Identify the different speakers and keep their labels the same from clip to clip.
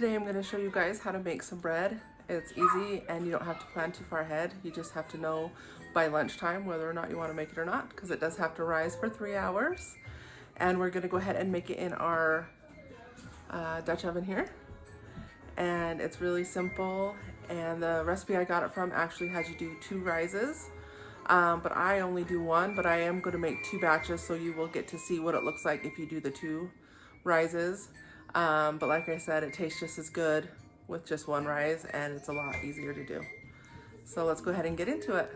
Speaker 1: Today I'm going to show you guys how to make some bread. It's easy and you don't have to plan too far ahead. You just have to know by lunchtime whether or not you want to make it or not, because it does have to rise for 3 hours. And we're going to go ahead and make it in our Dutch oven here. And it's really simple, and the recipe I got it from actually has you do 2 rises. But I only do 1, but I am going to make 2 batches, so you will get to see what it looks like if you do the 2 rises. But like I said, it tastes just as good with just 1 rise, and it's a lot easier to do. So let's go ahead and get into it.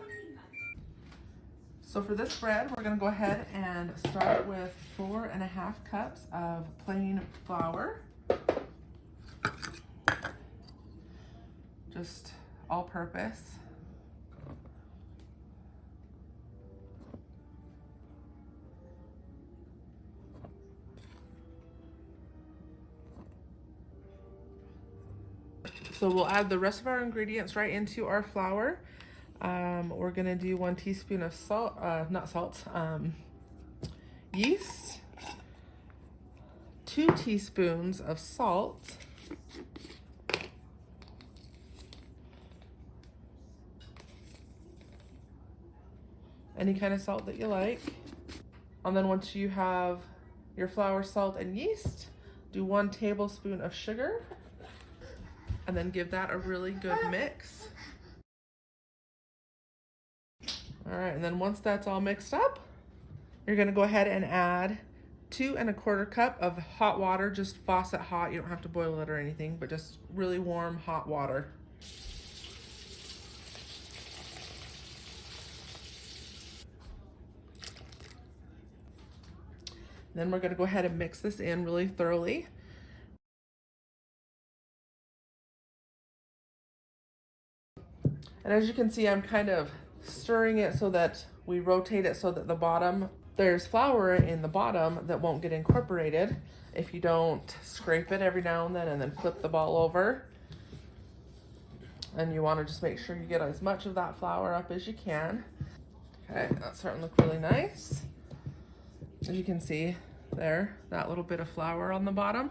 Speaker 1: So for this bread, we're going to go ahead and start with 4.5 cups of plain flour. Just all purpose. So we'll add the rest of our ingredients right into our flour. We're gonna do 1 teaspoon of salt, yeast, 2 teaspoons of salt, any kind of salt that you like. And then once you have your flour, salt, and yeast, do 1 tablespoon of sugar, and then give that a really good mix. All right, and then once that's all mixed up, you're gonna go ahead and add 2¼ cup of hot water, just faucet hot. You don't have to boil it or anything, but just really warm hot water. Then we're gonna go ahead and mix this in really thoroughly. And as you can see, I'm kind of stirring it so that we rotate it so that the bottom, there's flour in the bottom that won't get incorporated if you don't scrape it every now and then flip the ball over. And you want to just make sure you get as much of that flour up as you can. Okay, that's starting to look really nice. As you can see there, that little bit of flour on the bottom.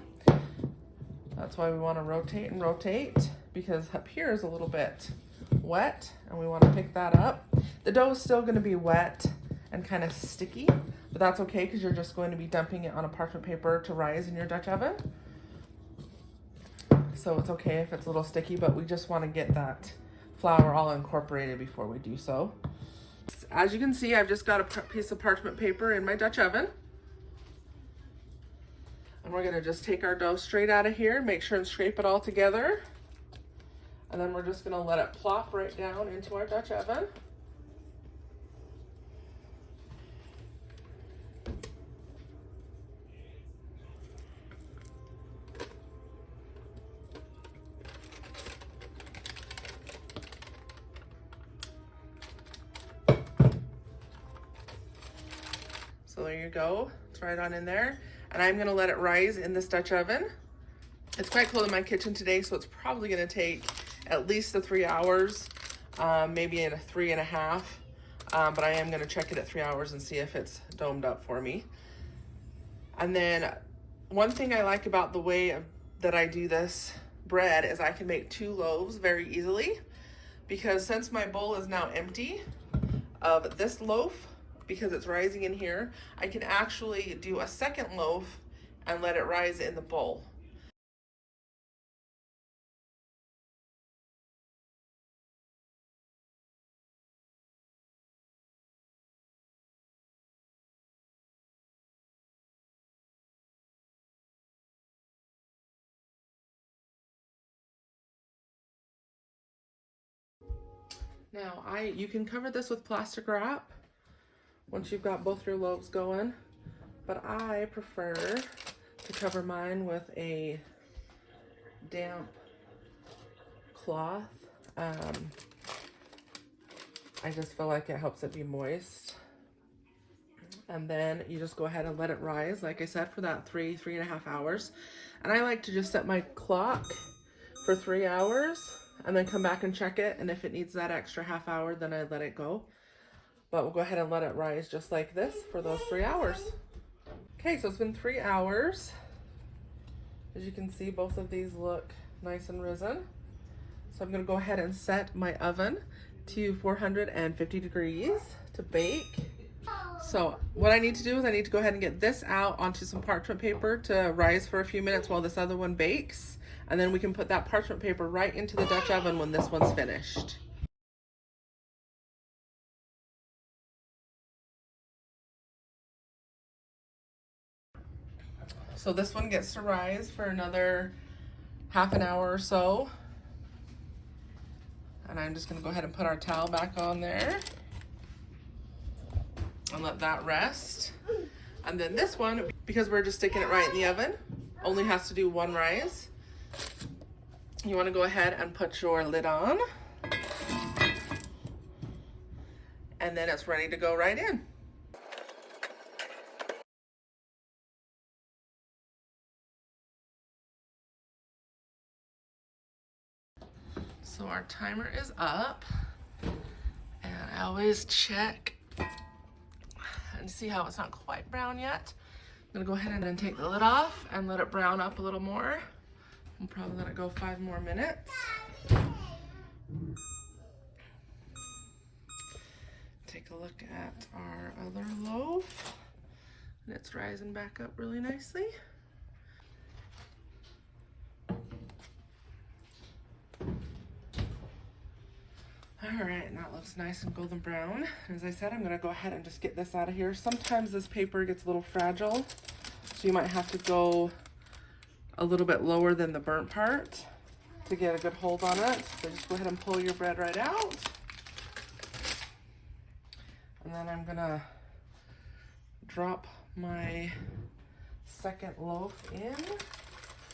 Speaker 1: That's why we want to rotate and rotate, because up here is a little bit wet and we want to pick that up. The dough is still going to be wet and kind of sticky, but that's okay because you're just going to be dumping it on a parchment paper to rise in your Dutch oven. So it's okay if it's a little sticky, but we just want to get that flour all incorporated before we do so. As you can see, I've just got a piece of parchment paper in my Dutch oven. And we're going to just take our dough straight out of here, make sure and scrape it all together. And then we're just going to let it plop right down into our Dutch oven. So there you go. It's right on in there. And I'm going to let it rise in this Dutch oven. It's quite cold in my kitchen today, so it's probably going to take at least the 3 hours, maybe in a 3.5. But I am going to check it at 3 hours and see if it's domed up for me. And then one thing I like about the way that I do this bread is I can make 2 loaves very easily, because since my bowl is now empty of this loaf, because it's rising in here, I can actually do a second loaf and let it rise in the bowl. Now, you can cover this with plastic wrap once you've got both your loaves going, but I prefer to cover mine with a damp cloth. I just feel like it helps it be moist. And then you just go ahead and let it rise, like I said, for that 3.5 hours. And I like to just set my clock for 3 hours and then come back and check it. And if it needs that extra half hour, then I let it go. But we'll go ahead and let it rise just like this for those 3 hours. Okay, so it's been 3 hours. As you can see, both of these look nice and risen. So I'm gonna go ahead and set my oven to 450 degrees to bake. So what I need to do is I need to go ahead and get this out onto some parchment paper to rise for a few minutes while this other one bakes. And then we can put that parchment paper right into the Dutch oven when this one's finished. So this one gets to rise for another half an hour or so. And I'm just gonna go ahead and put our towel back on there and let that rest. And then this one, because we're just sticking it right in the oven, only has to do one rise. You wanna go ahead and put your lid on. And then it's ready to go right in. So our timer is up, and I always check and see how it's not quite brown yet. I'm gonna go ahead and then take the lid off and let it brown up a little more. I'll probably let it go 5 more minutes. Take a look at our other loaf, and it's rising back up really nicely. All right, and that looks nice and golden brown. As I said, I'm gonna go ahead and just get this out of here. Sometimes this paper gets a little fragile, so you might have to go a little bit lower than the burnt part to get a good hold on it. So just go ahead and pull your bread right out. And then I'm gonna drop my second loaf in.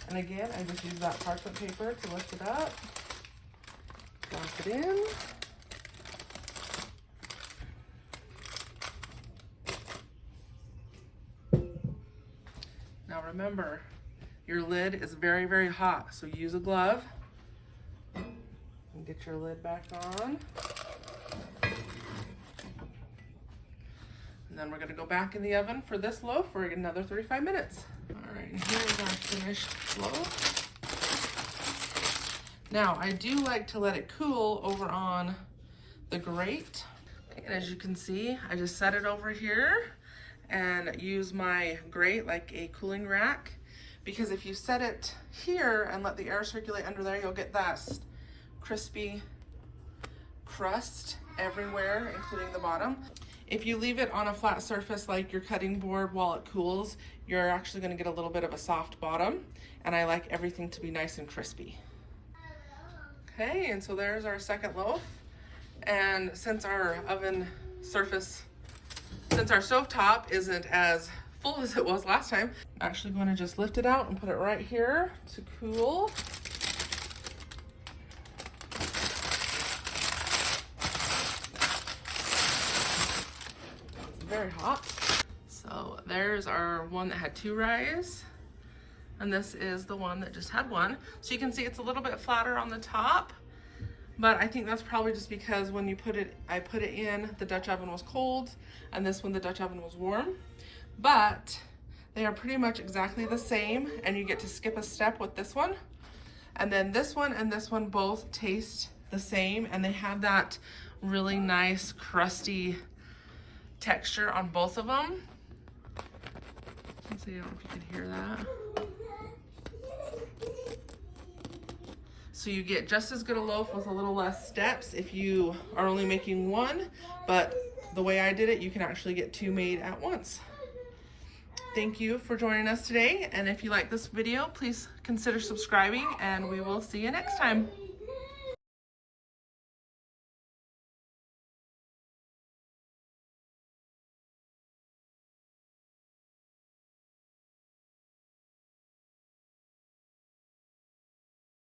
Speaker 1: And again, I just use that parchment paper to lift it up. Drop it in. Now remember, your lid is very, very hot, so use a glove and get your lid back on. And then we're gonna go back in the oven for this loaf for another 35 minutes. All right, and here's our finished loaf. Now, I do like to let it cool over on the grate. And as you can see, I just set it over here and use my grate like a cooling rack, because if you set it here and let the air circulate under there, you'll get that crispy crust everywhere, including the bottom. If you leave it on a flat surface like your cutting board while it cools, you're actually gonna get a little bit of a soft bottom, and I like everything to be nice and crispy. Okay, and so there's our second loaf. And since our stovetop isn't as full as it was last time, I'm actually going to just lift it out and put it right here to cool. It's very hot. So there's our one that had 2 rise. And this is the one that just had 1. So you can see it's a little bit flatter on the top, but I think that's probably just because when I put it in, the Dutch oven was cold, and this one, the Dutch oven was warm. But they are pretty much exactly the same, and you get to skip a step with this one. And then this one and this one both taste the same, and they have that really nice crusty texture on both of them. Let's see, I don't know if you can hear that. So you get just as good a loaf with a little less steps if you are only making 1, but the way I did it, you can actually get 2 made at once. Thank you for joining us today, and if you like this video, please consider subscribing, and we will see you next time.